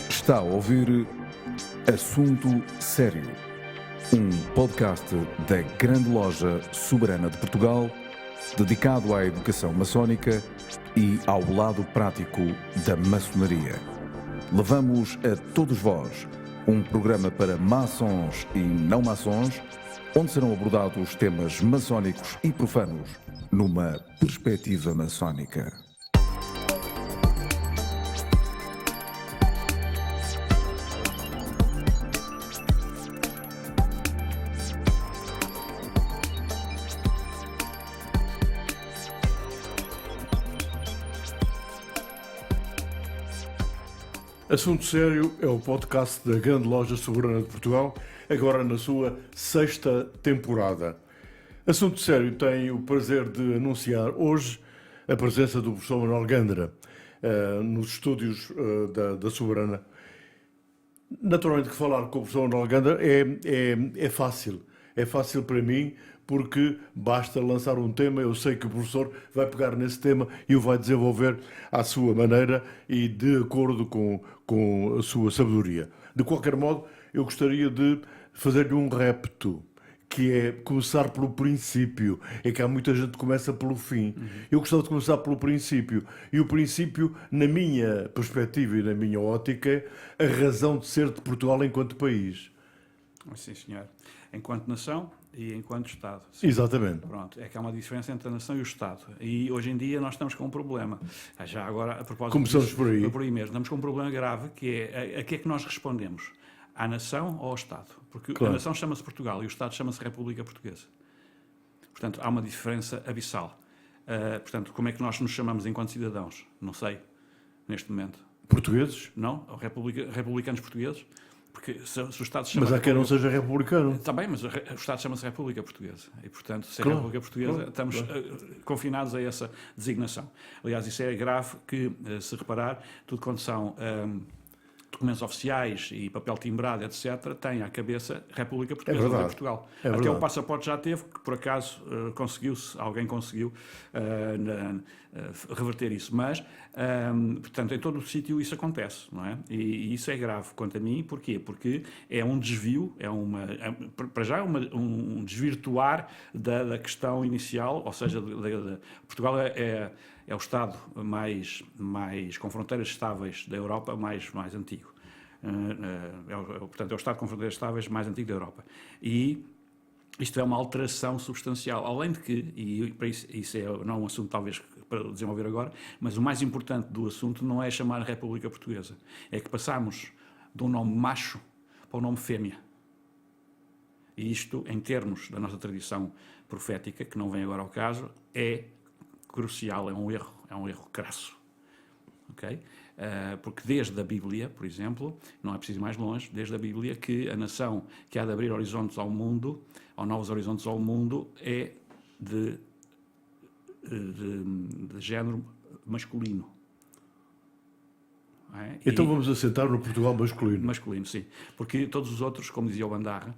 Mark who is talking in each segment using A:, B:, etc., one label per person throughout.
A: Está a ouvir Assunto Sério, um podcast da Grande Loja Soberana de Portugal, dedicado à educação maçónica e ao lado prático da maçonaria. Levamos a todos vós um programa para maçons e não maçons, onde serão abordados temas maçónicos e profanos numa perspectiva maçónica.
B: Assunto Sério é o podcast da Grande Loja Soberana de Portugal, agora na sua 6ª temporada. Assunto Sério tem o prazer de anunciar hoje a presença do professor Manuel Gândara nos estúdios da Soberana. Naturalmente que falar com o professor Manuel Gândara é fácil. É fácil para mim porque basta lançar um tema, eu sei que o professor vai pegar nesse tema e o vai desenvolver à sua maneira e de acordo com a sua sabedoria. De qualquer modo, eu gostaria de fazer-lhe um repto, que é começar pelo princípio. É que há muita gente que começa pelo fim. Eu gostava de começar pelo princípio. E o princípio, na minha perspectiva e na minha ótica, é a razão de ser de Portugal enquanto país.
C: Sim, senhor. Enquanto nação e enquanto Estado. Sim.
B: Exatamente.
C: Pronto, é que há uma diferença entre a nação e o Estado. E hoje em dia nós estamos com um problema. Já agora, a propósito
B: Começamos
C: disso,
B: por aí
C: mesmo. Estamos com um problema grave, que é a que é que nós respondemos? À nação ou ao Estado? Porque
B: claro.
C: A nação chama-se Portugal e o Estado chama-se República Portuguesa. Portanto, há uma diferença abissal. Portanto, como é que nós nos chamamos enquanto cidadãos? Não sei, neste momento.
B: Portugueses?
C: Não? Republicanos portugueses? Porque se o Estado se chama...
B: Mas há quem não seja republicano.
C: Está bem, mas o Estado chama-se República Portuguesa. E, portanto, se é
B: claro,
C: República Portuguesa,
B: claro,
C: estamos confinados a essa designação. Aliás, isso é grave que, se reparar, tudo quando são documentos oficiais e papel timbrado, etc., tem à cabeça República Portuguesa,
B: verdade.
C: de Portugal.
B: É
C: Até
B: verdade.
C: o passaporte já teve, que por acaso alguém conseguiu reverter isso. Mas, portanto, em todo o sítio isso acontece, não é? E isso é grave quanto a mim. Porquê? Porque é um desvio, para já é um desvirtuar da questão inicial, ou seja, Portugal é o Estado com fronteiras estáveis da Europa mais antigo. Portanto, é o Estado com fronteiras estáveis mais antigo da Europa. E isto é uma alteração substancial. Além de que, e para isso não é um assunto talvez para desenvolver agora, mas o mais importante do assunto não é chamar a República Portuguesa. É que passamos de um nome macho para um nome fêmea. E isto, em termos da nossa tradição profética, que não vem agora ao caso, é crucial, é um erro crasso. Okay? Porque desde a Bíblia, por exemplo, não é preciso ir mais longe, desde a Bíblia, que a nação que há de abrir horizontes ao mundo, ou novos horizontes ao mundo, é de género masculino. É?
B: Então vamos assentar no Portugal masculino.
C: Masculino, sim. Porque todos os outros, como dizia o Bandarra,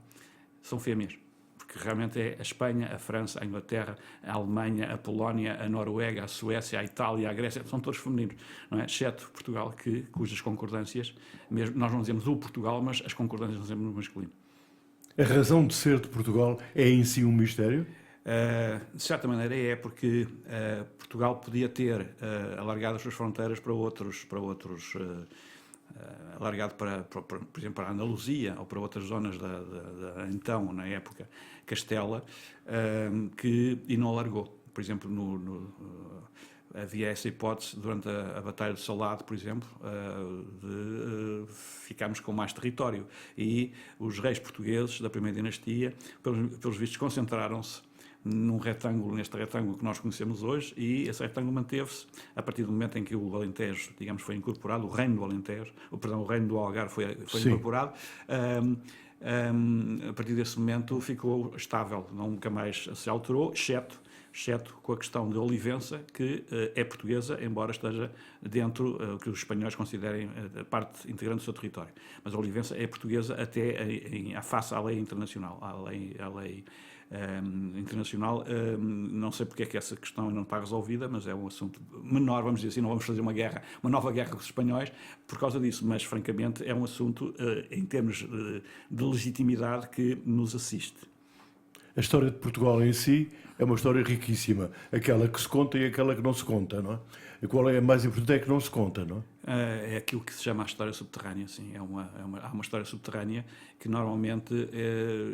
C: são fêmeas. Porque realmente é a Espanha, a França, a Inglaterra, a Alemanha, a Polónia, a Noruega, a Suécia, a Itália, a Grécia, são todos femininos, não é? Exceto Portugal, cujas concordâncias, mesmo, nós não dizemos o Portugal, mas as concordâncias não dizemos no masculino.
B: A razão de ser de Portugal é em si um mistério?
C: De certa maneira porque Portugal podia ter alargado as suas fronteiras para outros alargado por exemplo, para a Andaluzia ou para outras zonas então, na época, Castela, e não alargou. Por exemplo, havia essa hipótese durante a Batalha de Salado, por exemplo, de ficarmos com mais território. E os reis portugueses da primeira dinastia, pelos vistos, concentraram-se neste retângulo que nós conhecemos hoje, e esse retângulo manteve-se a partir do momento em que o Alentejo, digamos, foi incorporado, o reino do Alentejo, o reino do Algarve foi incorporado. A partir desse momento ficou estável, nunca mais se alterou, exceto exceto com a questão de Olivença, que é portuguesa, embora esteja dentro que os espanhóis considerem a parte integrante do seu território. Mas a Olivença é portuguesa até face à lei internacional, à lei internacional. Não sei porque é que essa questão não está resolvida, mas é um assunto menor, vamos dizer assim, não vamos fazer uma nova guerra com os espanhóis por causa disso, mas francamente é um assunto em termos de legitimidade que nos assiste.
B: A história de Portugal em si é uma história riquíssima, aquela que se conta e aquela que não se conta, não é? E qual é a mais importante é que não se conta, não é?
C: É aquilo que se chama a história subterrânea, sim. Há uma história subterrânea que normalmente,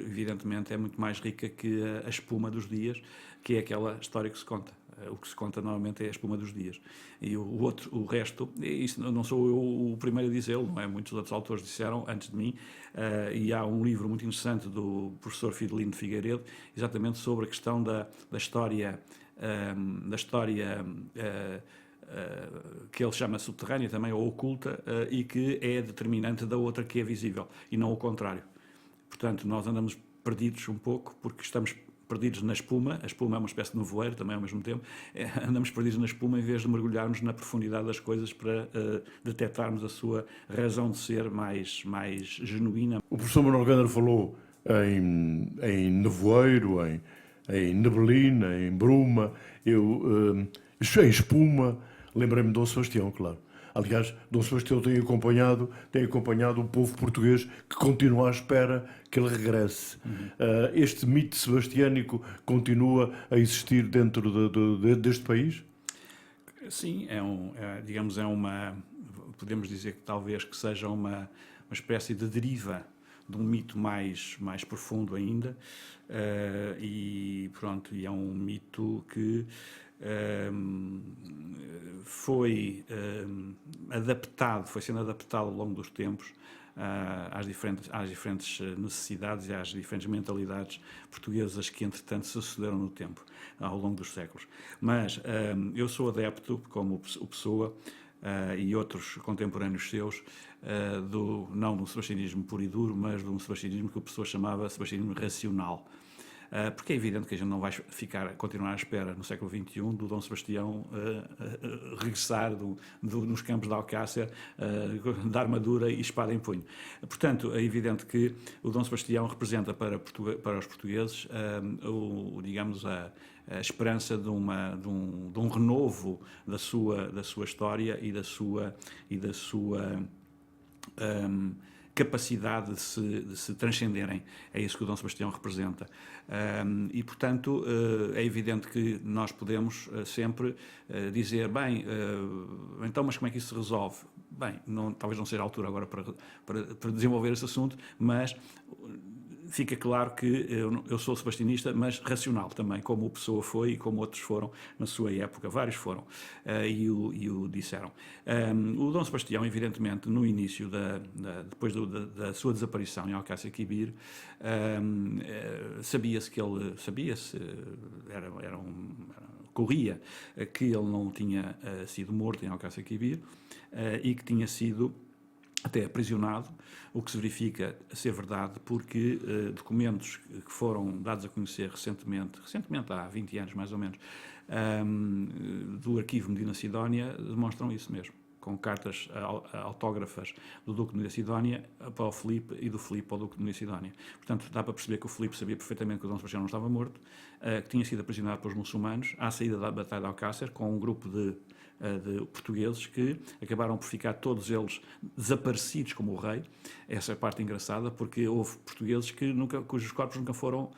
C: evidentemente, é muito mais rica que a espuma dos dias, que é aquela história que se conta. O que se conta normalmente é a espuma dos dias. E o resto, isso não sou eu o primeiro a dizê-lo, não é? Muitos outros autores disseram antes de mim, e há um livro muito interessante do professor Fidelino de Figueiredo, exatamente sobre a questão da história, que ele chama subterrânea também, ou oculta, e que é determinante da outra que é visível, e não o contrário. Portanto, nós andamos perdidos um pouco, porque estamos perdidos na espuma. A espuma é uma espécie de nevoeiro também ao mesmo tempo. Andamos perdidos na espuma em vez de mergulharmos na profundidade das coisas para detectarmos a sua razão de ser mais genuína.
B: O professor Manuel Gandra falou em nevoeiro, em neblina, em bruma, em espuma. Lembrei-me de Dom Sebastião, claro. Aliás, Dom Sebastião tem acompanhado o povo português que continua à espera que ele regresse. Este mito sebastiânico continua a existir dentro deste país?
C: Sim, podemos dizer que talvez que seja uma espécie de deriva de um mito mais profundo ainda, e é um mito que foi sendo adaptado ao longo dos tempos às diferentes necessidades e às diferentes mentalidades portuguesas que, entretanto, se sucederam no tempo, ao longo dos séculos. Mas eu sou adepto, como o Pessoa e outros contemporâneos seus, não de um sebastianismo puro e duro, mas de um sebastianismo que o Pessoa chamava sebastianismo racional. Porque é evidente que a gente não vai continuar à espera no século XXI do Dom Sebastião regressar nos campos de Alcácer, de armadura e espada em punho. Portanto, é evidente que o Dom Sebastião representa para os portugueses a esperança de um renovo da sua história e da sua capacidade de se transcenderem. É isso que o Dom Sebastião representa. E, portanto, é evidente que nós podemos sempre dizer, então, mas como é que isso se resolve? Bem, talvez não seja a altura agora para desenvolver esse assunto, mas fica claro que eu sou sebastianista, mas racional também, como o Pessoa foi e como outros foram na sua época. Vários foram e o disseram. O Dom Sebastião, evidentemente, no início, depois da sua desaparição em Alcácer Quibir, corria que ele não tinha sido morto em Alcácer Quibir e que tinha sido até aprisionado, o que se verifica ser verdade porque documentos que foram dados a conhecer recentemente há 20 anos mais ou menos, do arquivo Medina Sidónia, demonstram isso mesmo, com cartas autógrafas do Duque de Medina Sidónia para o Filipe e do Filipe ao Duque de Medina Sidónia. Portanto, dá para perceber que o Filipe sabia perfeitamente que o Dom Sebastião não estava morto, que tinha sido aprisionado pelos muçulmanos à saída da Batalha de Alcácer, com um grupo de portugueses que acabaram por ficar todos eles desaparecidos como o rei. Essa é a parte engraçada, porque houve portugueses cujos corpos nunca foram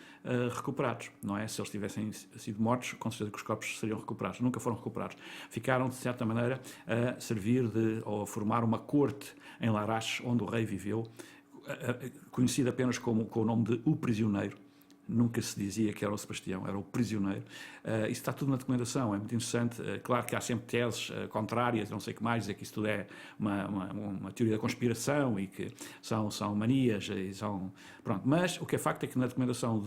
C: recuperados, não é? Se eles tivessem sido mortos, com certeza que os corpos seriam recuperados. Nunca foram recuperados. Ficaram, de certa maneira, a servir ou a formar uma corte em Larache, onde o rei viveu, conhecido apenas com o nome de O Prisioneiro. Nunca se dizia que era o Sebastião, era o prisioneiro. Isso está tudo na documentação, é muito interessante. Claro que há sempre teses contrárias, não sei o que mais, dizer que isso tudo é uma teoria da conspiração e que são manias. Pronto. Mas o que é facto é que na documentação,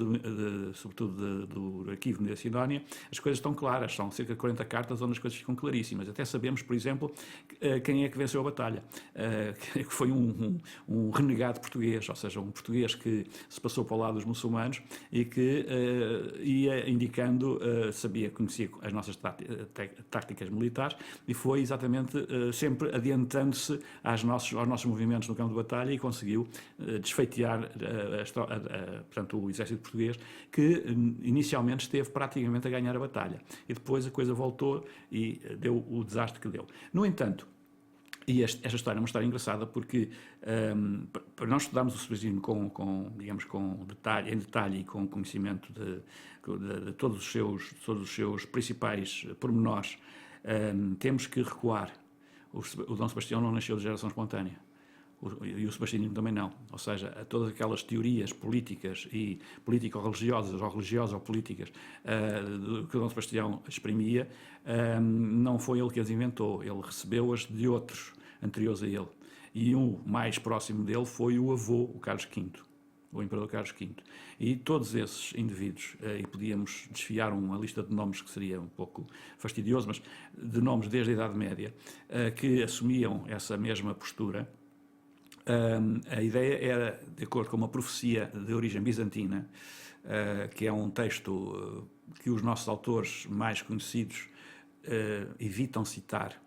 C: sobretudo do arquivo da Sidónia, as coisas estão claras. São cerca de 40 cartas onde as coisas ficam claríssimas. Até sabemos, por exemplo, quem é que venceu a batalha. Que foi um renegado português, ou seja, um português que se passou para o lado dos muçulmanos e que ia indicando, conhecia as nossas táticas militares e foi exatamente sempre adiantando-se aos nossos movimentos no campo de batalha e conseguiu desfeitear portanto, o exército português, que inicialmente esteve praticamente a ganhar a batalha. E depois a coisa voltou e deu o desastre que deu. No entanto, e esta história é uma história engraçada porque para nós estudarmos o submarino em detalhe e com conhecimento de todos os seus principais pormenores, temos que recuar. O Dom Sebastião não nasceu de geração espontânea. E o sebastianismo também não. Ou seja, todas aquelas teorias políticas e político-religiosas ou religiosas-políticas que o Dom Sebastião exprimia, não foi ele que as inventou. Ele recebeu-as de outros anteriores a ele. E o mais próximo dele foi o avô, o Carlos V, o Imperador Carlos V. E todos esses indivíduos, e podíamos desfiar uma lista de nomes que seria um pouco fastidioso, mas de nomes desde a Idade Média, que assumiam essa mesma postura. A ideia era, de acordo com uma profecia de origem bizantina, que é um texto que os nossos autores mais conhecidos evitam citar,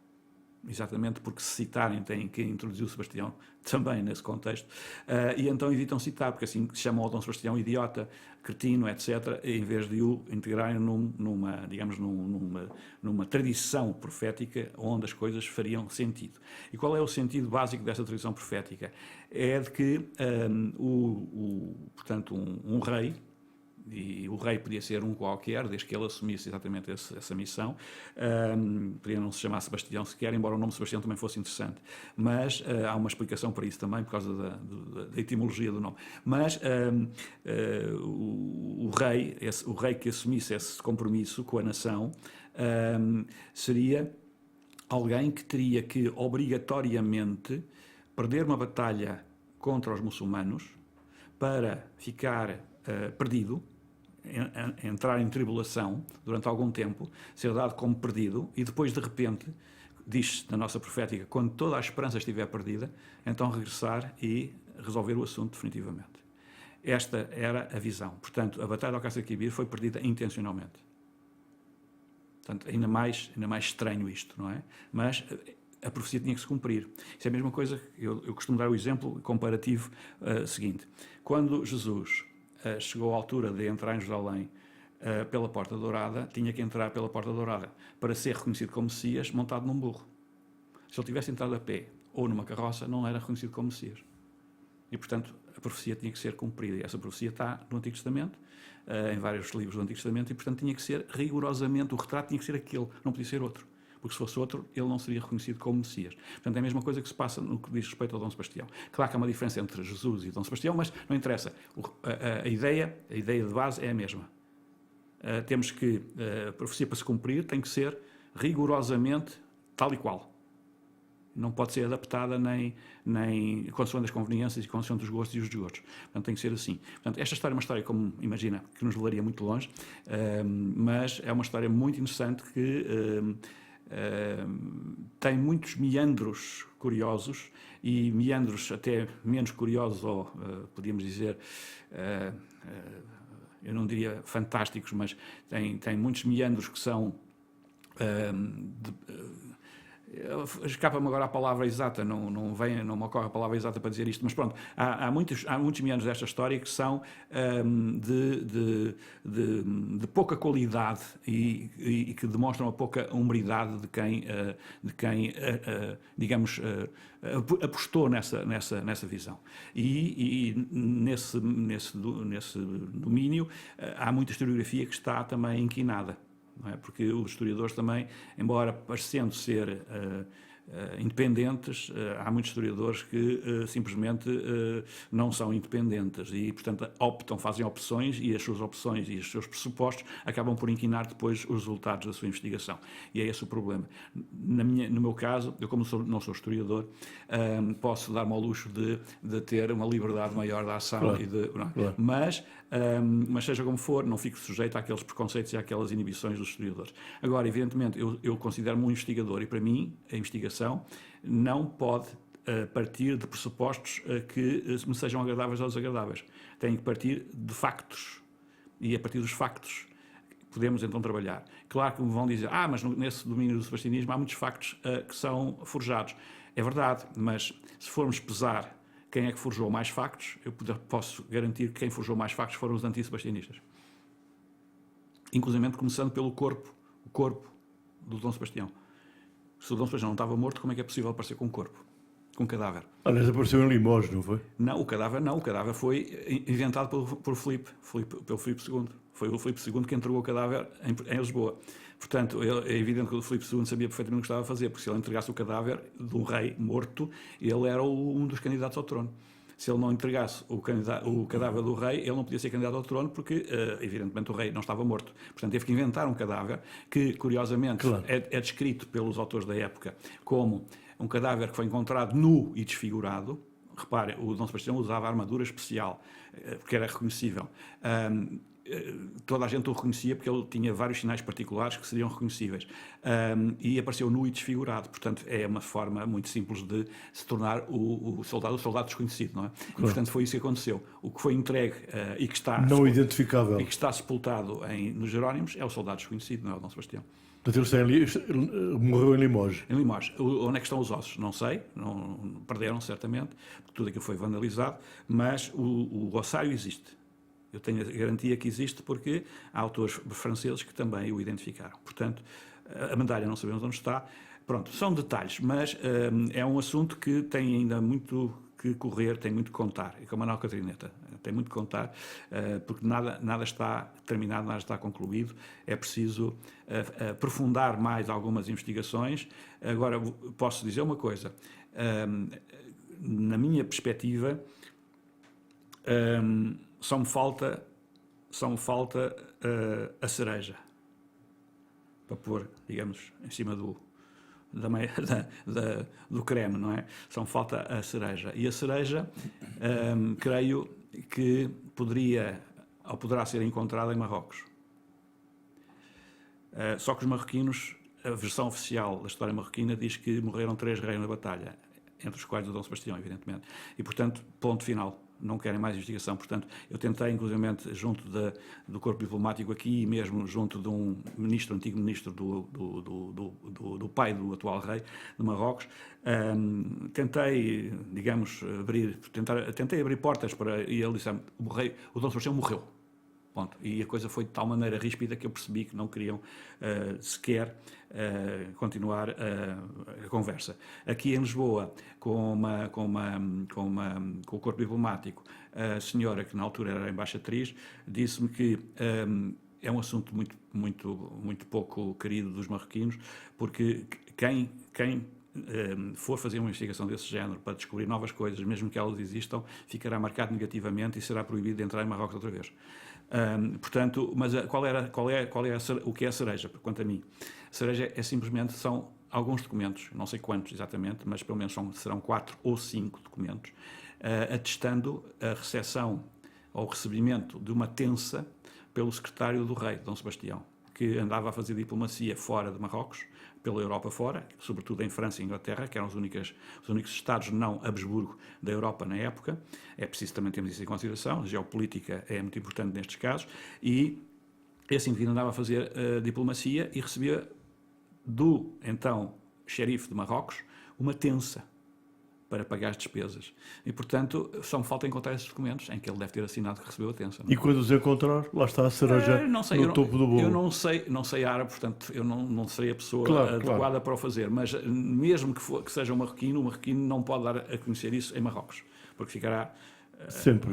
C: exatamente porque se citarem têm que introduzir o Sebastião também nesse contexto, e então evitam citar, porque assim se chamam o Dom Sebastião idiota, cretino, etc., em vez de o integrarem numa tradição profética onde as coisas fariam sentido. E qual é o sentido básico dessa tradição profética? É de que, portanto, um rei, e o rei podia ser um qualquer, desde que ele assumisse exatamente essa missão, podia não se chamar Sebastião sequer, embora o nome Sebastião também fosse interessante, mas há uma explicação para isso também, por causa da etimologia do nome. Mas o rei que assumisse esse compromisso com a nação seria alguém que teria que obrigatoriamente perder uma batalha contra os muçulmanos para ficar perdido, entrar em tribulação durante algum tempo, ser dado como perdido e depois, de repente, diz-se na nossa profética, quando toda a esperança estiver perdida, então regressar e resolver o assunto definitivamente. Esta era a visão. Portanto, a Batalha de Alcácer Quibir foi perdida intencionalmente. Portanto, ainda mais estranho isto, não é? Mas a profecia tinha que se cumprir. Isso é a mesma coisa, eu costumo dar o exemplo comparativo seguinte. Quando Jesus chegou à altura de entrar em Jerusalém pela Porta Dourada, tinha que entrar pela Porta Dourada para ser reconhecido como Messias montado num burro. Se ele tivesse entrado a pé ou numa carroça, não era reconhecido como Messias. E, portanto, a profecia tinha que ser cumprida. E essa profecia está no Antigo Testamento, em vários livros do Antigo Testamento, e, portanto, tinha que ser rigorosamente, o retrato tinha que ser aquele, não podia ser outro. Porque se fosse outro, ele não seria reconhecido como Messias. Portanto, é a mesma coisa que se passa no que diz respeito ao Dom Sebastião. Claro que há uma diferença entre Jesus e Dom Sebastião, mas não interessa. A ideia de base é a mesma. Temos que, a profecia para se cumprir tem que ser rigorosamente tal e qual. Não pode ser adaptada nem consoante as conveniências e consoante os gostos e os desgostos. Portanto, tem que ser assim. Portanto, esta história é uma história, como imagina, que nos levaria muito longe, mas é uma história muito interessante que tem muitos meandros curiosos e meandros até menos curiosos, ou podíamos dizer, eu não diria fantásticos, mas tem muitos meandros que são escapa-me agora a palavra exata, não me ocorre a palavra exata para dizer isto, mas pronto, há muitos meandros desta história que são de pouca qualidade e que demonstram a pouca humbridade de quem digamos, apostou nessa visão. E nesse domínio há muita historiografia que está também inquinada. Não é? Porque os historiadores também, embora parecendo ser independentes, há muitos historiadores que simplesmente não são independentes e, portanto, fazem opções e as suas opções e os seus pressupostos acabam por inquinar depois os resultados da sua investigação. E é esse o problema. No meu caso, eu como não sou historiador, posso dar-me ao luxo de ter uma liberdade maior da ação. Claro. Claro. Mas seja como for, não fico sujeito àqueles preconceitos e àquelas inibições dos historiadores. Agora, evidentemente, eu considero-me um investigador e, para mim, a investigação não pode partir de pressupostos que me sejam agradáveis ou desagradáveis. Tem que partir de factos e a partir dos factos podemos então trabalhar. Claro que me vão dizer, mas nesse domínio do sebastianismo há muitos factos que são forjados. É verdade, mas se formos pesar quem é que forjou mais factos, eu posso garantir que quem forjou mais factos foram os anti-sebastianistas. Inclusive começando pelo corpo do Dom Sebastião. Se o Dom Sebastião não estava morto, como é que é possível aparecer com um corpo? Com um cadáver?
B: Aliás, apareceu em Limoges, não foi?
C: Não, o cadáver foi inventado pelo Filipe II. Foi o Filipe II que entregou o cadáver em Lisboa. Portanto, é evidente que o Filipe II sabia perfeitamente o que estava a fazer, porque se ele entregasse o cadáver de um rei morto, ele era um dos candidatos ao trono. Se ele não entregasse o cadáver do rei, ele não podia ser candidato ao trono porque, evidentemente, o rei não estava morto. Portanto, teve que inventar um cadáver que, curiosamente, claro, é descrito pelos autores da época como um cadáver que foi encontrado nu e desfigurado. Repare, o Dom Sebastião usava armadura especial, porque era reconhecível. Toda a gente o reconhecia porque ele tinha vários sinais particulares que seriam reconhecíveis. E apareceu nu e desfigurado. Portanto, é uma forma muito simples de se tornar o soldado desconhecido, não é? Claro. E, portanto, foi isso que aconteceu. O que foi entregue e que está...
B: Não identificável.
C: E que está sepultado nos Jerónimos é o soldado desconhecido, não é o Dom Sebastião.
B: Portanto, ele morreu em Limoges.
C: Em Limoges. Onde é que estão os ossos? Não sei. Perderam, certamente. Tudo aquilo foi vandalizado. Mas o ossário existe. Eu tenho a garantia que existe porque há autores franceses que também o identificaram. Portanto, a medalha não sabemos onde está. Pronto, são detalhes, mas é um assunto que tem ainda muito que correr, tem muito que contar. E como a Manuel Catrineta, tem muito que contar, porque nada está terminado, nada está concluído. É preciso aprofundar mais algumas investigações. Agora, posso dizer uma coisa. Na minha perspectiva, só me falta a cereja para pôr, digamos, em cima do creme, não é? Só me falta a cereja. E a cereja, creio que poderá ser encontrada em Marrocos. Só que os marroquinos, a versão oficial da história marroquina diz que morreram 3 reis na batalha, entre os quais o Dom Sebastião, evidentemente. E, portanto, ponto final. Não querem mais investigação. Portanto, eu tentei, inclusivamente, junto do corpo diplomático aqui e mesmo junto de um antigo ministro do pai do atual rei de Marrocos, tentei, digamos, tentei abrir portas para... E ele disse, o Dom Sebastião morreu. Ponto. E a coisa foi de tal maneira ríspida que eu percebi que não queriam sequer continuar a conversa. Aqui em Lisboa, com o corpo diplomático, a senhora, que na altura era embaixatriz, disse-me que é um assunto muito pouco querido dos marroquinos, porque quem for fazer uma investigação desse género para descobrir novas coisas, mesmo que elas existam, ficará marcado negativamente e será proibido de entrar em Marrocos outra vez. Portanto, mas o que é a cereja, quanto a mim? A cereja são alguns documentos, não sei quantos exatamente, mas pelo menos serão 4 ou 5 documentos, atestando a recepção ou recebimento de uma tensa pelo secretário do rei, Dom Sebastião, que andava a fazer diplomacia fora de Marrocos, pela Europa fora, sobretudo em França e Inglaterra, que eram os únicos Estados não Habsburgo da Europa na época. É preciso também termos isso em consideração, a geopolítica é muito importante nestes casos, e esse indivíduo andava a fazer diplomacia e recebia do, então, xerife de Marrocos, uma tensa para pagar as despesas. E, portanto, só me falta encontrar esses documentos em que ele deve ter assinado que recebeu a tensa.
B: Não? E quando os encontrar, lá está a cereja no topo do bolo.
C: Eu não sei árabe, portanto, eu não serei a pessoa adequada para o fazer, mas mesmo que seja um marroquino, o marroquino não pode dar a conhecer isso em Marrocos, porque ficará
B: sempre,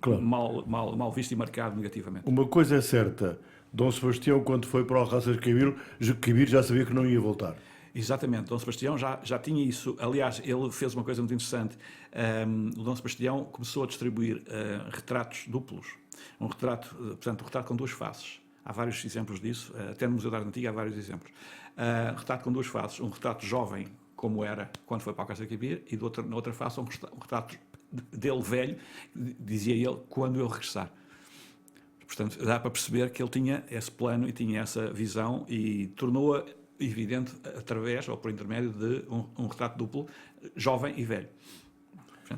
B: claro,
C: mal visto e marcado negativamente.
B: Uma coisa é certa, Dom Sebastião, quando foi para o Alcácer Quibir, já sabia que não ia voltar.
C: Exatamente, Dom Sebastião já tinha isso. Aliás, ele fez uma coisa muito interessante. O Dom Sebastião começou a distribuir retratos duplos. Um retrato com 2 faces. Há vários exemplos disso. Até no Museu da Arte Antiga há vários exemplos. Retrato com 2 faces. Um retrato jovem, como era quando foi para o Alcácer Quibir, e na outra face um retrato dele velho, dizia ele, quando eu regressar. Portanto, dá para perceber que ele tinha esse plano e tinha essa visão e tornou-a evidente através ou por intermédio de um retrato duplo, jovem e velho.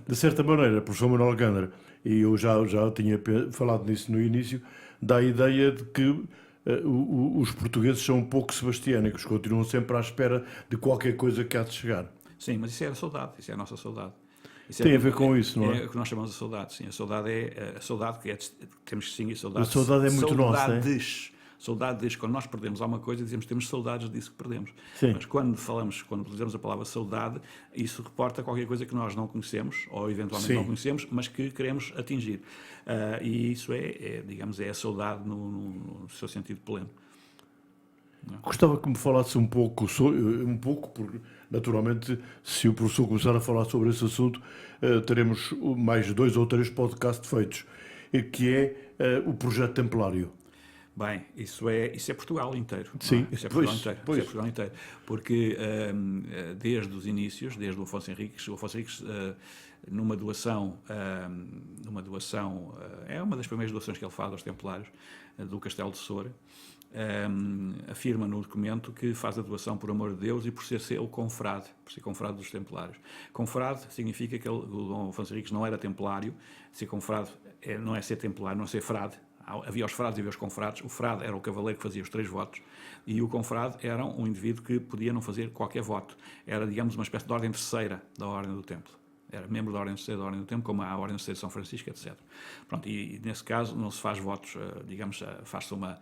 B: De certa maneira, professor Manuel Alcântara, e eu já tinha falado nisso no início, dá a ideia de que os portugueses são um pouco sebastiânicos, continuam sempre à espera de qualquer coisa que há de chegar.
C: Sim, mas isso é a saudade, isso é a nossa saudade. Isso
B: Tem a ver com isso, não é?
C: É o que nós chamamos de saudade, sim. A saudade é a saudade que temos que distinguir saudade.
B: A saudade é muito nossa, é?
C: Saudades, quando nós perdemos alguma coisa, dizemos que temos saudades disso que perdemos.
B: Sim.
C: Mas quando utilizamos a palavra saudade, isso reporta qualquer coisa que nós não conhecemos, ou eventualmente
B: Sim.
C: não conhecemos, mas que queremos atingir. E isso digamos, é a saudade no seu sentido pleno.
B: Gostava que me falasse um pouco, porque naturalmente, se o professor começar a falar sobre esse assunto, teremos mais 2 ou 3 podcasts feitos, que é o Projeto Templário.
C: Bem, isso é Portugal inteiro.
B: Sim,
C: Isso é
B: pois,
C: Portugal inteiro.
B: pois.
C: Isso é Portugal inteiro. Porque desde os inícios, desde o Afonso Henriques, numa doação, é uma das primeiras doações que ele faz aos Templários, do Castelo de Soura, afirma no documento que faz a doação por amor de Deus e por ser confrade, por ser confrade dos Templários. Confrade significa que o Dom Afonso Henriques não era templário. Ser confrade não é ser templário, não é ser frade. Havia os frades e havia os confrades. O frade era o cavaleiro que fazia os 3 votos e o confrade era um indivíduo que podia não fazer qualquer voto. Era, digamos, uma espécie de ordem terceira da Ordem do Templo. Era membro da Ordem Terceira da Ordem do Templo, como a Ordem Terceira de São Francisco, etc. Pronto, e nesse caso não se faz votos, digamos, faz-se uma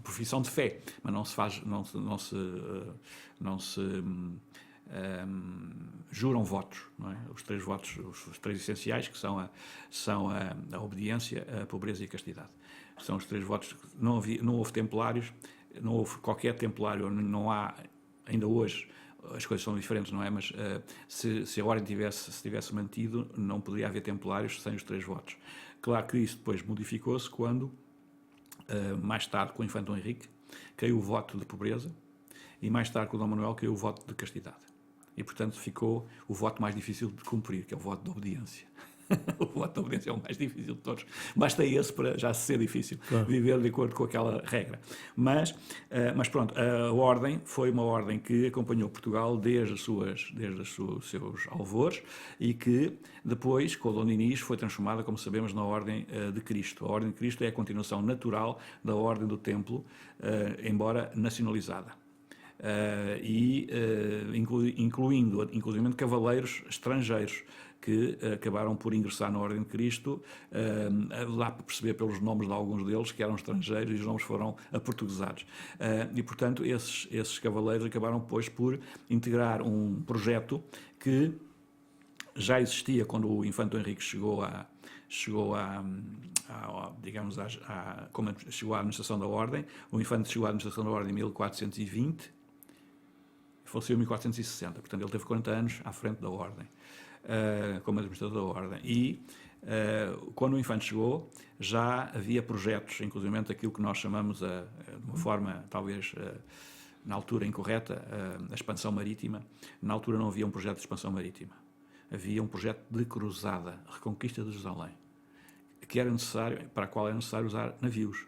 C: profissão de fé, mas não se juram votos, não é? Os 3 votos, os 3 essenciais, que são a obediência, a pobreza e a castidade. São os 3 votos. Não houve templários, não houve qualquer templário, não há, ainda hoje, as coisas são diferentes, não é? Mas se a ordem tivesse mantido, não poderia haver templários sem os 3 votos. Claro que isso depois modificou-se quando, mais tarde, com o Infante Dom Henrique, caiu o voto de pobreza e mais tarde, com o Dom Manuel, caiu o voto de castidade. E, portanto, ficou o voto mais difícil de cumprir, que é o voto de obediência. O voto de obediência é o mais difícil de todos. Basta esse para já ser difícil, claro, viver de acordo com aquela regra. Mas pronto, a ordem foi uma ordem que acompanhou Portugal desde os seus alvores e que depois, com o Dom Dinis, foi transformada, como sabemos, na Ordem de Cristo. A Ordem de Cristo é a continuação natural da Ordem do Templo, embora nacionalizada. Incluindo, inclusive, cavaleiros estrangeiros que acabaram por ingressar na Ordem de Cristo, lá para perceber pelos nomes de alguns deles que eram estrangeiros e os nomes foram aportuguesados. E, portanto, esses cavaleiros acabaram depois por integrar um projeto que já existia quando o Infante Dom Henrique chegou à administração da Ordem. O Infante chegou à administração da Ordem em 1420, faleceu em 1460, portanto ele teve 40 anos à frente da Ordem, como administrador da Ordem. E quando o Infante chegou, já havia projetos, inclusive aquilo que nós chamamos, de uma forma talvez na altura incorreta, a expansão marítima. Na altura não havia um projeto de expansão marítima, havia um projeto de cruzada, reconquista de Jerusalém, para a qual era necessário usar navios,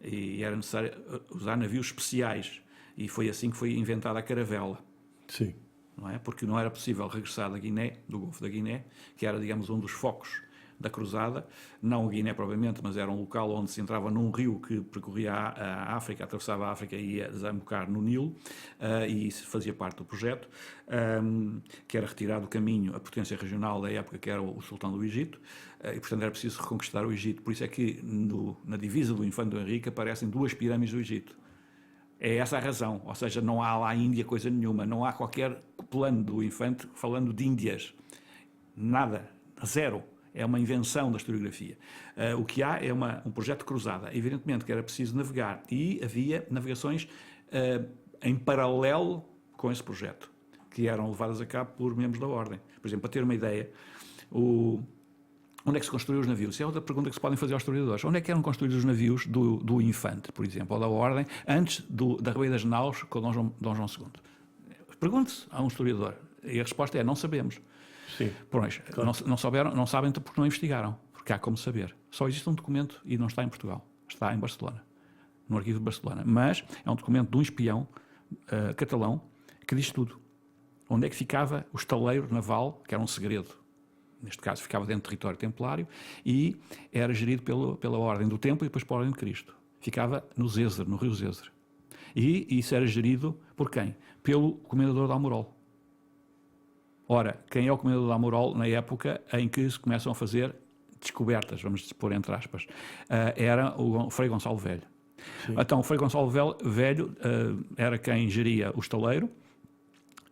C: e era necessário usar navios especiais, e foi assim que foi inventada a caravela.
B: Sim.
C: Não é? Porque não era possível regressar da Guiné, do Golfo da Guiné, que era, digamos, um dos focos da cruzada, não a Guiné propriamente, mas era um local onde se entrava num rio que percorria a África, atravessava a África e ia desembocar no Nilo, e isso fazia parte do projeto, que era retirar do caminho a potência regional da época, que era o sultão do Egito, e portanto era preciso reconquistar o Egito. Por isso é que na divisa do Infante Dom Henrique aparecem 2 pirâmides do Egito. É essa a razão, ou seja, não há lá Índia coisa nenhuma, não há qualquer plano do Infante falando de Índias, nada, zero. É uma invenção da historiografia. O que há é um projeto de cruzada. Evidentemente que era preciso navegar, e havia navegações em paralelo com esse projeto, que eram levadas a cabo por membros da Ordem. Por exemplo, para ter uma ideia, onde é que se construíram os navios? Isso é outra pergunta que se podem fazer aos historiadores. Onde é que eram construídos os navios do Infante, por exemplo, ou da Ordem, antes da Rabeira das Naus com o Dom João II? Pergunte-se a um historiador. E a resposta é: não sabemos.
B: Sim.
C: Pois, claro. Não sabem porque não investigaram, porque há como saber. Só existe um documento e não está em Portugal, está em Barcelona, no arquivo de Barcelona. Mas é um documento de um espião catalão que diz tudo. Onde é que ficava o estaleiro naval, que era um segredo neste caso ficava dentro do território templário, e era gerido pela Ordem do Templo e depois pela Ordem de Cristo. Ficava no Zézer, no rio Zézer. E isso era gerido por quem? Pelo Comendador de Almorol. Ora, quem é o Comendador de Almorol na época em que se começam a fazer descobertas, vamos pôr entre aspas, era o Frei Gonçalo Velho. Sim. Então, o Frei Gonçalo Velho era quem geria o estaleiro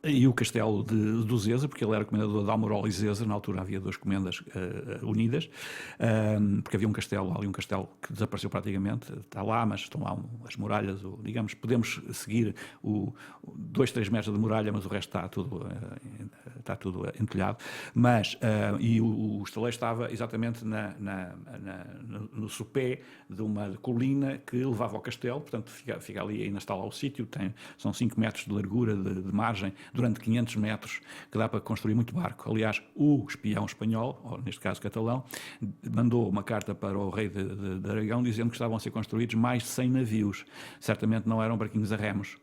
C: e o castelo do Zézer, porque ele era comendador de Almorol e Zézer, na altura havia duas comendas unidas, porque havia um castelo ali, um castelo que desapareceu praticamente, está lá, mas estão lá as muralhas, digamos, podemos seguir 2-3 metros de muralha, mas o resto está tudo entulhado, mas, e o estaleiro estava exatamente no sopé de uma colina que levava ao castelo, portanto fica ali, ainda está lá o sítio, são 5 metros de largura de margem, durante 500 metros, que dá para construir muito barco. Aliás, o espião espanhol, ou neste caso catalão, mandou uma carta para o rei de Aragão dizendo que estavam a ser construídos mais de 100 navios. Certamente não eram barquinhos a remos.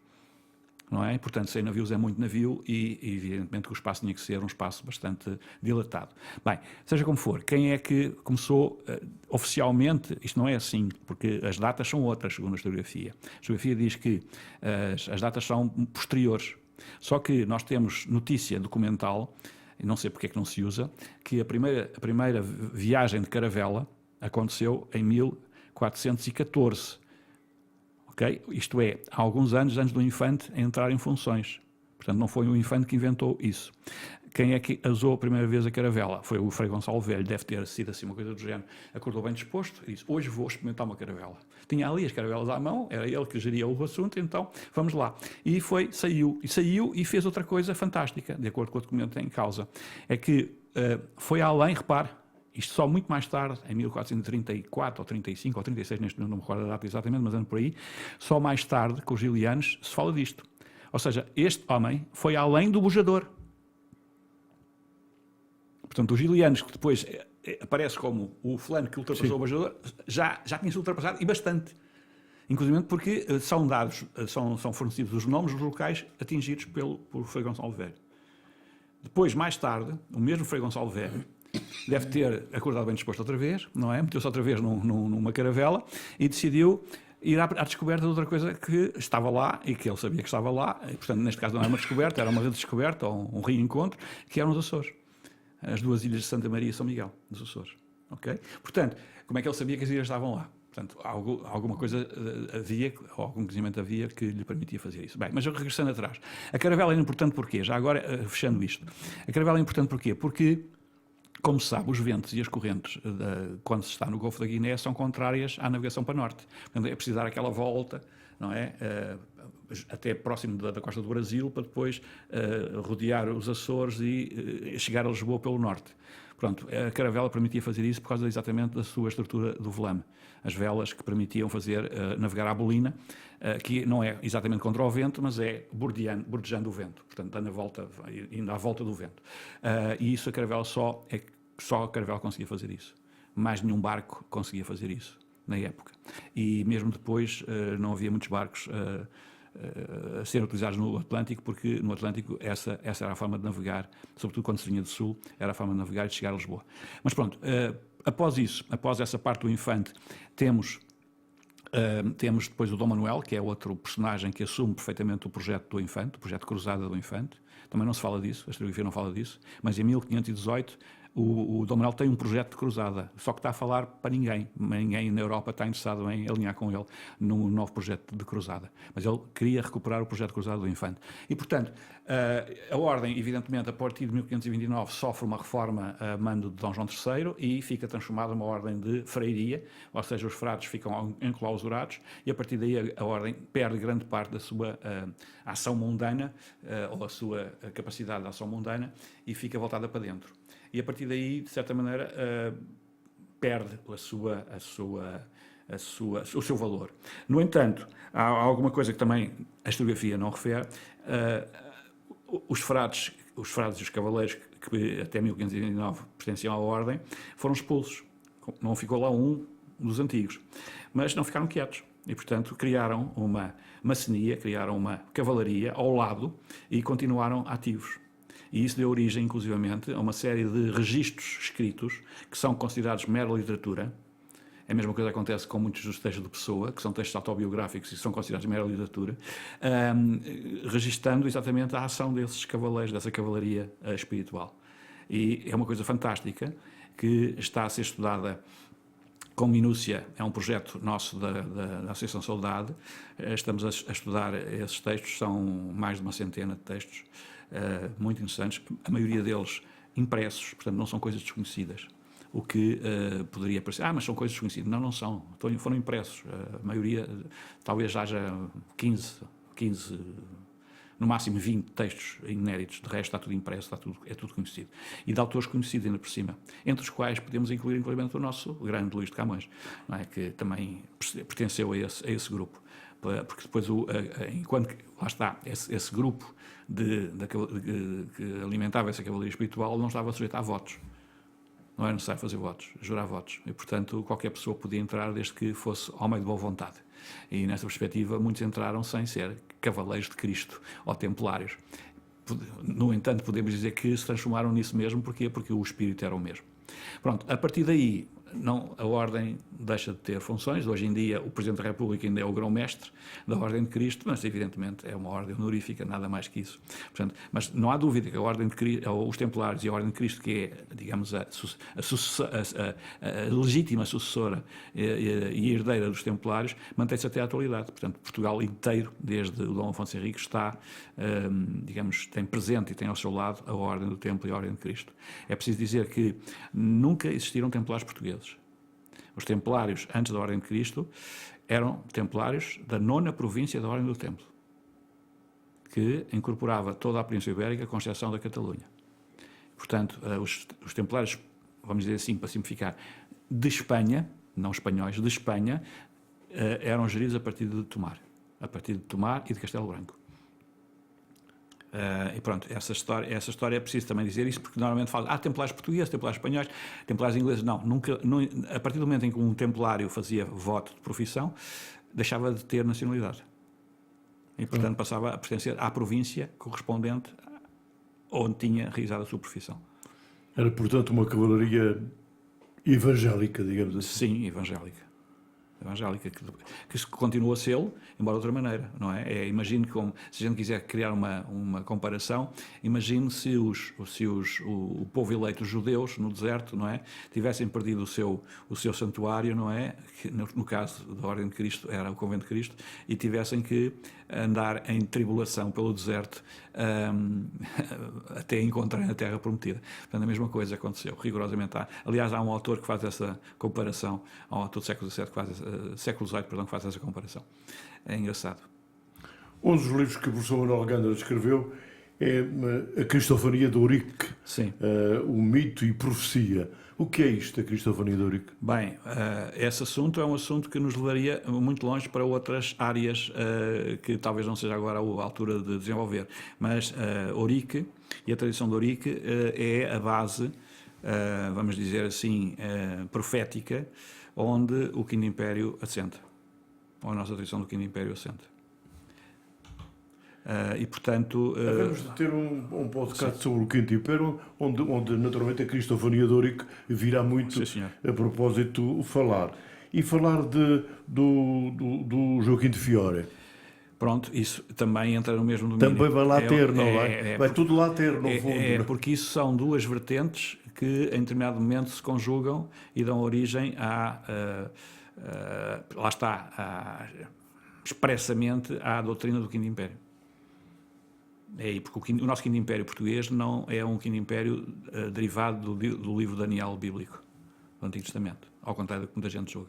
C: Não é? Portanto, 100 navios é muito navio e, evidentemente, que o espaço tinha que ser um espaço bastante dilatado. Bem, seja como for, quem é que começou oficialmente? Isto não é assim, porque as datas são outras, segundo a historiografia. A historiografia diz que as datas são posteriores. Só que nós temos notícia documental, e não sei porque é que não se usa, que a primeira viagem de caravela aconteceu em 1414. Okay? Isto é, há alguns anos antes do Infante entrar em funções. Portanto, não foi o Infante que inventou isso. Quem é que usou a primeira vez a caravela? Foi o Frei Gonçalo Velho, deve ter sido assim uma coisa do género. Acordou bem disposto e disse, hoje vou experimentar uma caravela. Tinha ali as caravelas à mão, era ele que geria o assunto, então vamos lá. E saiu e fez outra coisa fantástica, de acordo com o documento em causa. É que foi além, repare, isto só muito mais tarde, em 1434, ou 35, ou 36, não me recordo a data exatamente, mas ando por aí, só mais tarde, com os Gilianos, se fala disto. Ou seja, este homem foi além do bujador. Portanto, os Gilianos, que depois aparece como o fulano que ultrapassou o bujador, já tinha sido ultrapassado, e bastante. Inclusive porque são fornecidos os nomes dos locais atingidos por Frei Gonçalo Velho. Depois, mais tarde, o mesmo Frei Gonçalo Velho deve ter acordado bem disposto outra vez, não é? Meteu-se outra vez numa caravela e decidiu ir à descoberta de outra coisa que estava lá e que ele sabia que estava lá. E, portanto, neste caso não era uma descoberta, era uma redescoberta ou um reencontro, que eram os Açores. As duas ilhas de Santa Maria e São Miguel, dos Açores. Okay? Portanto, como é que ele sabia que as ilhas estavam lá? Portanto, alguma coisa havia, ou algum conhecimento havia que lhe permitia fazer isso. Bem, mas regressando atrás. A caravela é importante porquê? Já agora, fechando isto. A caravela é importante porquê? Porque, como se sabe, os ventos e as correntes, quando se está no Golfo da Guiné, são contrárias à navegação para norte. Portanto, é preciso dar aquela volta, não é? Até próximo da costa do Brasil, para depois rodear os Açores e chegar a Lisboa pelo norte. Pronto, a caravela permitia fazer isso por causa exatamente da sua estrutura do velame. As velas que permitiam fazer navegar à bolina, que não é exatamente contra o vento, mas é bordejando o vento, portanto, indo à volta do vento. E isso a caravela só a caravela conseguia fazer isso. Mais nenhum barco conseguia fazer isso na época. E mesmo depois não havia muitos barcos a serem utilizados no Atlântico, porque no Atlântico essa era a forma de navegar, sobretudo quando se vinha do sul, era a forma de navegar e de chegar a Lisboa. Mas pronto, após essa parte do Infante, temos depois o Dom Manuel, que é outro personagem que assume perfeitamente o projeto do Infante, o projeto Cruzada do Infante. Também não se fala disso, a historiografia não fala disso, mas em 1518 o Dom Manuel tem um projeto de cruzada, só que está a falar para ninguém. Ninguém na Europa está interessado em alinhar com ele num novo projeto de cruzada. Mas ele queria recuperar o projeto de cruzada do Infante. E, portanto, a Ordem, evidentemente, a partir de 1529, sofre uma reforma a mando de Dom João III e fica transformada numa ordem de freiria, ou seja, os frades ficam enclausurados e, a partir daí, a Ordem perde grande parte da sua ação mundana, ou a sua capacidade de ação mundana, e fica voltada para dentro. E a partir daí, de certa maneira, perde o seu valor. No entanto, há alguma coisa que também a historiografia não refere. Os frades e os cavaleiros que até 1529 pertenciam à Ordem foram expulsos. Não ficou lá um dos antigos. Mas não ficaram quietos. E, portanto, criaram uma maçonia, criaram uma cavalaria ao lado e continuaram ativos. E isso deu origem, inclusivamente, a uma série de registros escritos que são considerados mera literatura. A mesma coisa acontece com muitos dos textos de Pessoa, que são textos autobiográficos e são considerados mera literatura, registando exatamente a ação desses cavaleiros, dessa cavalaria espiritual. E é uma coisa fantástica que está a ser estudada com minúcia. É um projeto nosso da Associação Saudade. Estamos a estudar esses textos, são mais de uma centena de textos, muito interessantes, a maioria deles impressos, portanto não são coisas desconhecidas. O que poderia parecer, mas são coisas desconhecidas. Não, não são. Foram impressos. A maioria, talvez haja 15, no máximo 20 textos inéditos. De resto está tudo impresso, é tudo conhecido. E de autores conhecidos ainda por cima. Entre os quais podemos incluir, inclusive, o nosso grande Luís de Camões, não é? Que também pertenceu a esse grupo. Porque depois, enquanto lá está, esse grupo que alimentava essa cavalaria espiritual não estava sujeito a votos. Não era necessário fazer votos, jurar votos. E, portanto, qualquer pessoa podia entrar desde que fosse homem de boa vontade. E, nessa perspectiva, muitos entraram sem ser cavaleiros de Cristo ou templários. No entanto, podemos dizer que se transformaram nisso mesmo. Porquê? Porque o espírito era o mesmo. Pronto, a partir daí, a Ordem deixa de ter funções. Hoje em dia, o Presidente da República ainda é o grão-mestre da Ordem de Cristo, mas, evidentemente, é uma ordem honorífica, nada mais que isso. Portanto, mas não há dúvida que a Ordem de Cristo, os Templários e a Ordem de Cristo, que é, digamos, a legítima sucessora e herdeira dos Templários, mantém-se até à atualidade. Portanto, Portugal inteiro, desde o Dom Afonso Henriques, digamos, tem presente e tem ao seu lado a Ordem do Templo e a Ordem de Cristo. É preciso dizer que nunca existiram Templários portugueses. Os Templários, antes da Ordem de Cristo, eram Templários da 9ª província da Ordem do Templo, que incorporava toda a Península Ibérica, com exceção da Catalunha. Portanto, os Templários, vamos dizer assim, para simplificar, de Espanha, não espanhóis, de Espanha, eram geridos a partir de Tomar e de Castelo Branco. E pronto, essa história é preciso também dizer isso, porque normalmente falam, templários portugueses, templários espanhóis, templários ingleses. Não, a partir do momento em que um templário fazia voto de profissão, deixava de ter nacionalidade. E, portanto, passava a pertencer à província correspondente onde tinha realizado a sua profissão.
B: Era, portanto, uma cavalaria evangélica, digamos assim.
C: Sim, evangélica, que continua a ser, embora de outra maneira, não é? Imagine como, se a gente quiser criar uma comparação, imagine se o povo eleito, os judeus, no deserto, não é? Tivessem perdido o seu santuário, não é? Que, no caso da Ordem de Cristo, era o Convento de Cristo, e tivessem que andar em tribulação pelo deserto até encontrarem a Terra Prometida. Portanto, a mesma coisa aconteceu, rigorosamente. Aliás, há um autor que faz essa comparação, há um autor do século XVII século XVIII, que faz essa comparação. É engraçado.
B: Um dos livros que o professor Manuel Gândara escreveu é a Cristofania de Eurique, o mito e profecia. O que é isto, a Cristofania de Eurique?
C: Bem, esse assunto é um assunto que nos levaria muito longe para outras áreas que talvez não seja agora a altura de desenvolver. Mas Eurique e a tradição de Eurique é a base, vamos dizer assim, profética, onde o Quinto Império assenta, ou a nossa tradição do Quinto Império assenta. E, portanto...
B: Vamos ter um podcast sobre o Quinto Império, onde naturalmente a Cristofania de Eurique virá muito, a propósito, falar. E falar do Joaquim de Fiore.
C: Pronto, isso também entra no mesmo domínio.
B: Também vai lá ter, não vai? Vai tudo lá ter, no fundo.
C: Porque isso são duas vertentes que, em determinado momento, se conjugam e dão origem lá está, expressamente à doutrina do Quinto Império. Porque o nosso Quinto Império português não é um Quinto Império derivado do livro Daniel bíblico, do Antigo Testamento, ao contrário do que muita gente julga.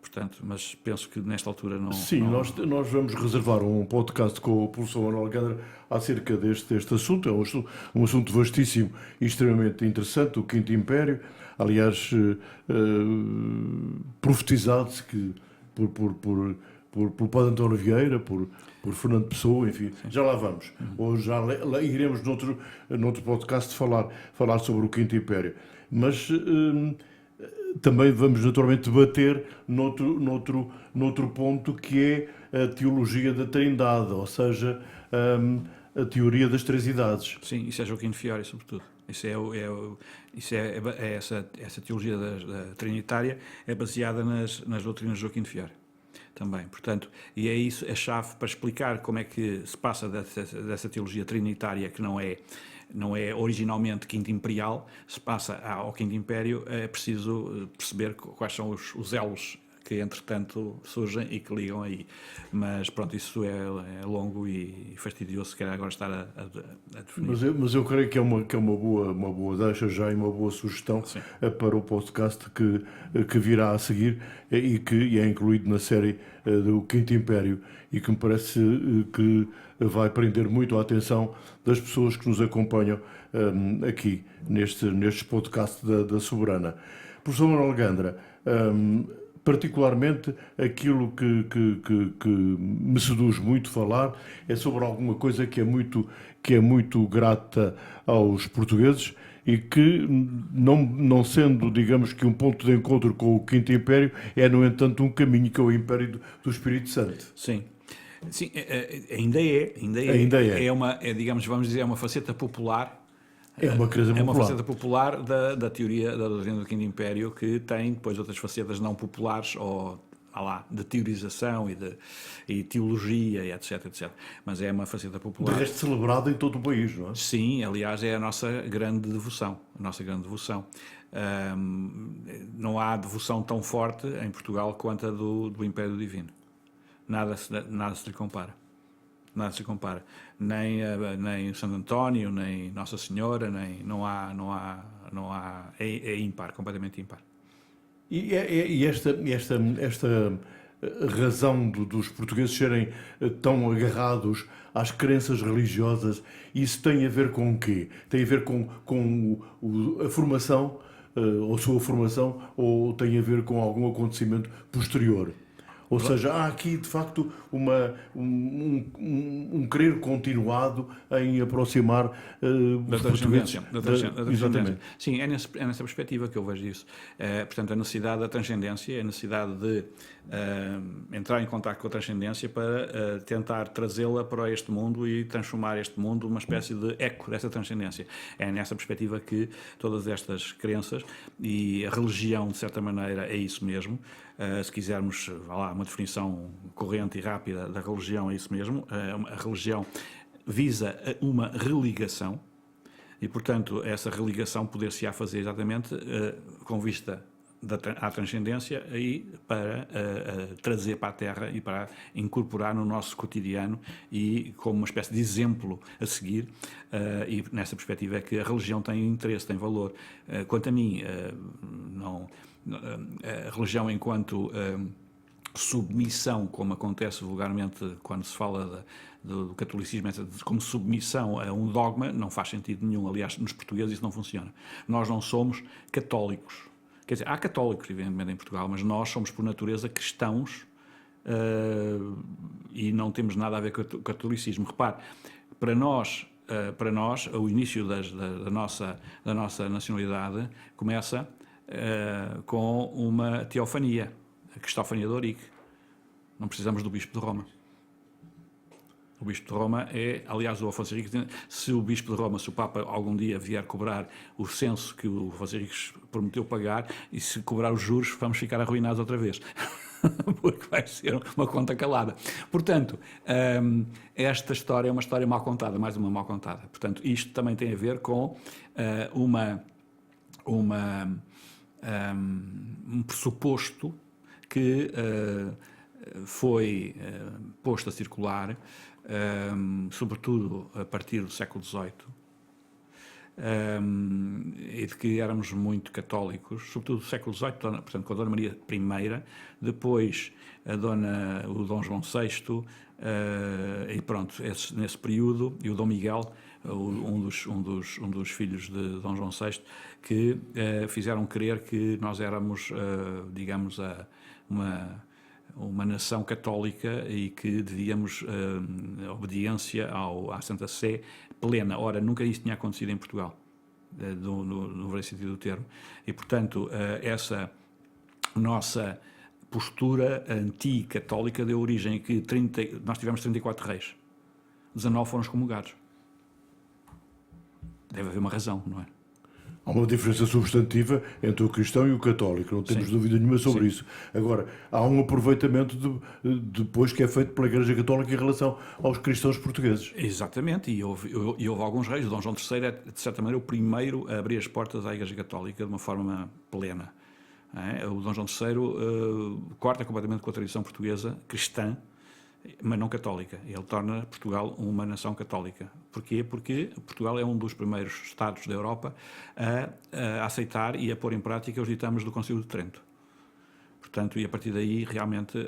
C: Portanto, mas penso que nesta altura não...
B: Sim,
C: não...
B: Nós vamos reservar um podcast com o professor Manuel Gândara acerca deste assunto. É um assunto vastíssimo e extremamente interessante, o Quinto Império. Aliás, profetizado-se que por Padre António Vieira, por Fernando Pessoa, enfim, já lá vamos. Hoje já lá iremos noutro podcast falar sobre o Quinto Império. Mas também vamos naturalmente debater noutro ponto, que é a teologia da Trindade, ou seja, a teoria das três idades.
C: Sim, isso é Joaquim de Fiore, sobretudo. Essa teologia da Trinitária é baseada nas doutrinas de Joaquim de Fiore. Também, portanto, e é isso a chave para explicar como é que se passa dessa teologia trinitária, que não é originalmente quinto imperial, se passa ao quinto império. É preciso perceber quais são os elos que entretanto surgem e que ligam aí. Mas pronto, isso é longo e fastidioso, se calhar agora estar a definir.
B: Mas eu creio que é uma boa deixa já e uma boa sugestão. Sim. Para o podcast que virá a seguir e que é incluído na série do Quinto Império, e que me parece que vai prender muito a atenção das pessoas que nos acompanham aqui nestes podcasts da Soberana. Professor Manuel Gandra, particularmente aquilo que me seduz muito falar é sobre alguma coisa que é muito grata aos portugueses e que, não sendo, digamos que um ponto de encontro com o Quinto Império, é, no entanto, um caminho que é o Império do Espírito Santo.
C: Sim. Sim, ainda é. Digamos, vamos dizer, é uma faceta popular.
B: É uma
C: faceta popular da teoria da doutrina do Quinto Império, que tem depois outras facetas não populares, ou de teorização e teologia, e etc. Mas é uma faceta popular.
B: De resto, celebrada em todo o país, não é?
C: Sim, aliás, é a nossa grande devoção. Não há devoção tão forte em Portugal quanto a do Império Divino. Nada se lhe compara. Nada se compara. Nem Santo António, nem Nossa Senhora, não há. É ímpar, completamente ímpar.
B: E esta razão dos portugueses serem tão agarrados às crenças religiosas, isso tem a ver com o quê? Tem a ver com a formação, ou a sua formação, ou tem a ver com algum acontecimento posterior? Ou seja, há aqui, de facto, um querer continuado em aproximar os portugueses
C: da transcendência. Exatamente. Sim, é nessa perspectiva que eu vejo isso. Portanto, a necessidade da transcendência, a necessidade de entrar em contato com a transcendência para tentar trazê-la para este mundo e transformar este mundo numa espécie de eco dessa transcendência. É nessa perspectiva que todas estas crenças, e a religião, de certa maneira, é isso mesmo. Se quisermos, uma definição corrente e rápida da religião, é isso mesmo. A religião visa uma religação e, portanto, essa religação poder-se-á fazer exatamente com vista à transcendência e para trazer para a Terra e para incorporar no nosso cotidiano e como uma espécie de exemplo a seguir. E nessa perspectiva é que a religião tem interesse, tem valor. Quanto a mim, a religião enquanto submissão, como acontece vulgarmente quando se fala do catolicismo, como submissão a um dogma, não faz sentido nenhum. Aliás, nos portugueses isso não funciona. Nós não somos católicos. Quer dizer, há católicos, evidentemente, em Portugal, mas nós somos, por natureza, cristãos e não temos nada a ver com o catolicismo. Repare, para nós, o início da nossa nacionalidade começa com uma teofania, a Cristofania de Ourique. Não precisamos do Bispo de Roma. O Bispo de Roma é, aliás, o Afonso Henriques, se o Bispo de Roma, se o Papa algum dia vier cobrar o censo que o Afonso Henriques prometeu pagar, e se cobrar os juros, vamos ficar arruinados outra vez. Porque vai ser uma conta calada. Portanto, esta história é uma história mal contada, mais uma mal contada. Portanto, isto também tem a ver com um pressuposto que foi posto a circular, sobretudo a partir do século XVIII, e de que éramos muito católicos, sobretudo do século XVIII, portanto, com a Dona Maria I, depois o Dom João VI, e pronto, nesse período, e o Dom Miguel, um dos filhos de Dom João VI, que fizeram crer que nós éramos, digamos, uma nação católica e que devíamos obediência à Santa Sé plena. Ora, nunca isso tinha acontecido em Portugal, no verdadeiro sentido do termo. E, portanto, essa nossa postura anti-católica deu origem a que nós tivemos 34 reis. 19 foram excomungados. deve haver uma razão, não é?
B: Há uma diferença substantiva entre o cristão e o católico, não temos dúvida nenhuma sobre isso. Agora, há um aproveitamento depois que é feito pela Igreja Católica em relação aos cristãos portugueses.
C: Exatamente, e houve alguns reis. O Dom João III é, de certa maneira, o primeiro a abrir as portas à Igreja Católica de uma forma plena. O Dom João III corta completamente com a tradição portuguesa cristã, mas não católica. Ele torna Portugal uma nação católica. Porquê? Porque Portugal é um dos primeiros Estados da Europa a aceitar e a pôr em prática os ditames do Concílio de Trento. Portanto, e a partir daí realmente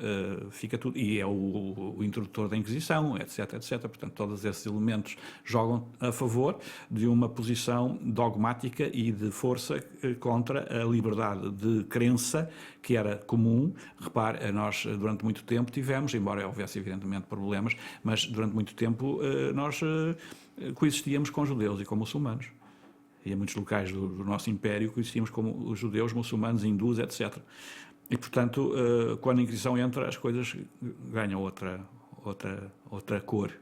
C: fica tudo. E é o introdutor da Inquisição, etc, etc. Portanto, todos esses elementos jogam a favor de uma posição dogmática e de força contra a liberdade de crença que era comum. Repare, nós durante muito tempo tivemos, embora houvesse evidentemente problemas, mas durante muito tempo nós coexistíamos com judeus e com muçulmanos. E em muitos locais do nosso império coexistíamos com os judeus, muçulmanos, hindus, etc. E, portanto, quando a Inquisição entra, as coisas ganham outra cor,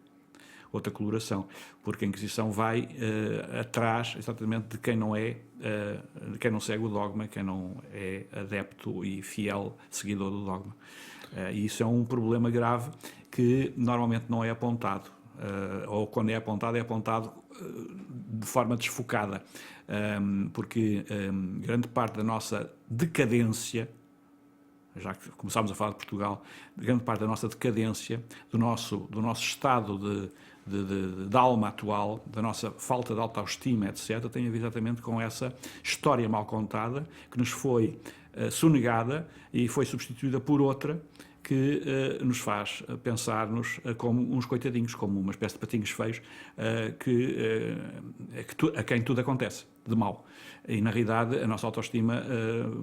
C: outra coloração, porque a Inquisição vai atrás exatamente de quem não de quem não segue o dogma, quem não é adepto e fiel seguidor do dogma. E isso é um problema grave que normalmente não é apontado, ou quando é apontado de forma desfocada, porque grande parte da nossa decadência, já que começámos a falar de Portugal, grande parte da nossa decadência, do nosso estado de alma atual, da nossa falta de autoestima, etc., tem a ver exatamente com essa história mal contada que nos foi sonegada e foi substituída por outra que nos faz pensar-nos como uns coitadinhos, como uma espécie de patinhos feios a quem tudo acontece de mal. E, na realidade, a nossa autoestima,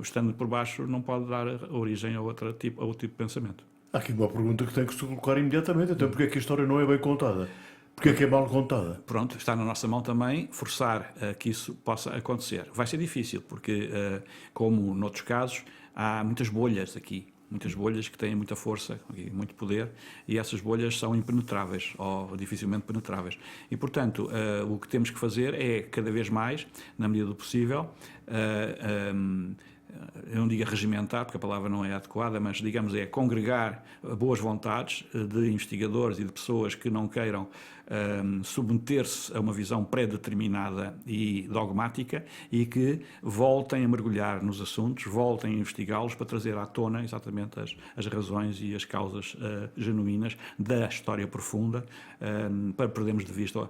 C: estando por baixo, não pode dar origem a outro tipo de pensamento.
B: Há aqui uma pergunta que tem que se colocar imediatamente. Então, porquê é que a história não é bem contada? Porquê é que é mal contada?
C: Pronto, está na nossa mão também forçar que isso possa acontecer. Vai ser difícil, porque, como noutros casos, há muitas bolhas aqui. Muitas bolhas que têm muita força e muito poder, e essas bolhas são impenetráveis ou dificilmente penetráveis. E, portanto, o que temos que fazer é, cada vez mais, na medida do possível, eu não digo regimentar, porque a palavra não é adequada, mas, digamos, é congregar boas vontades de investigadores e de pessoas que não queiram submeter-se a uma visão pré-determinada e dogmática e que voltem a mergulhar nos assuntos, voltem a investigá-los para trazer à tona exatamente as razões e as causas genuínas da história profunda, para perdermos de vista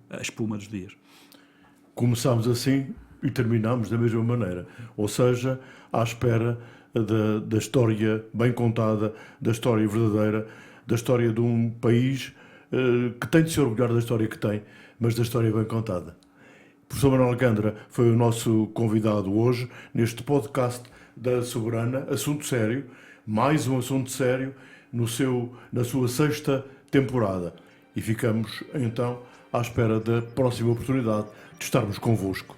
C: a espuma dos dias.
B: Começámos assim e terminamos da mesma maneira, ou seja, à espera da história bem contada, da história verdadeira, da história de um país que tem de se orgulhar da história que tem, mas da história bem contada. O professor Manuel Alcântara foi o nosso convidado hoje, neste podcast da Soberana, Assunto Sério, mais um assunto sério na sua 6ª temporada. E ficamos, então, à espera da próxima oportunidade de estarmos convosco.